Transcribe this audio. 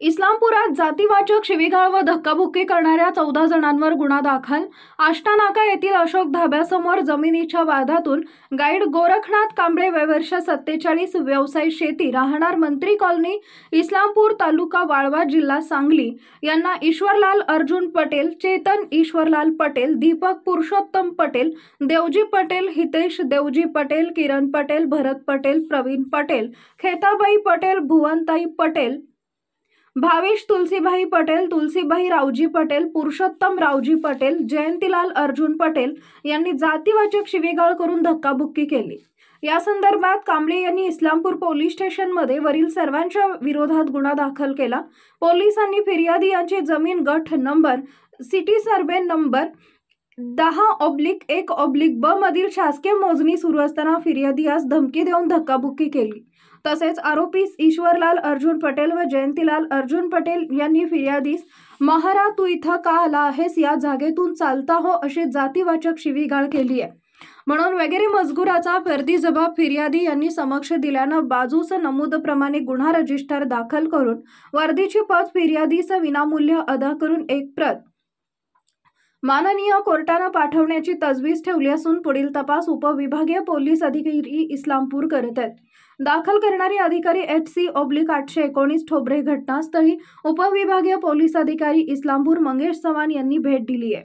इस्लामपुरात जातीवाचक शिवीगाळ व धक्काबुक्की करणाऱ्या 14 जणांवर गुन्हा दाखल। आष्टा नाका येथील अशोक धाब्यासमोर जमिनीच्या वादातून गाईड गोरखनाथ कांबळे वय वर्ष 47, व्यवसाय शेती, राहणार मंत्री कॉलनी, इस्लामपूर, तालुका वाळवा, जिल्हा सांगली यांना ईश्वरलाल अर्जुन पटेल, चेतन ईश्वरलाल पटेल, दीपक पुरुषोत्तम पटेल, देवजी पटेल, हितेश देवजी पटेल, किरण पटेल, भरत पटेल, प्रवीण पटेल, खेताबाई पटेल, भुवनताई पटेल, भावेश तुलसीभाई पटेल, तुलसीभाई रावजी पटेल, पुरुषोत्तम रावजी पटेल, जयंतीलाल अर्जुन पटेल यांनी जातीवाचक शिवीगाळ करून धक्काबुक्की केली। या संदर्भात कांबळे यांनी इस्लामपूर पोलीस स्टेशनमध्ये वरील सर्वांच्या विरोधात गुन्हा दाखल केला। पोलिसांनी फिर्यादी यांची जमीन गट नंबर, सिटी सर्वे नंबर 10/1/ब मधील शासकीय मोजणी सुरू असताना फिर्यादीस धमकी देऊन धक्काबुक्की केली। तसेच आरोपी ईश्वरलाल अर्जुन पटेल व जयंतीलाल अर्जुन पटेल यांनी फिर्यादीस महारा तू इथं का आला आहेस, या जागेतून चालता हो अशी जातीवाचक शिवीगाळ केली आहे म्हणून वगैरे मजकुराचा फर्दी जबाब फिर्यादी यांनी समक्ष दिल्यानं बाजूस नमूदप्रमाणे गुन्हा रजिस्टर दाखल करून वर्दीची प्रत फिर्यादीस विनामूल्य अदा करून एक प्रत माननीय कोर्टाने पाठवण्याची तजवीज ठेवली असून पुढील तपास उपविभागीय पोलीस अधिकारी इस्लामपूर करत आहेत। दाखल करणारे अधिकारी HC/819 ठोबरे घटनास्थळी उपविभागीय पोलीस अधिकारी इस्लामपूर मंगेश चव्हाण यांनी भेट दिली आहे।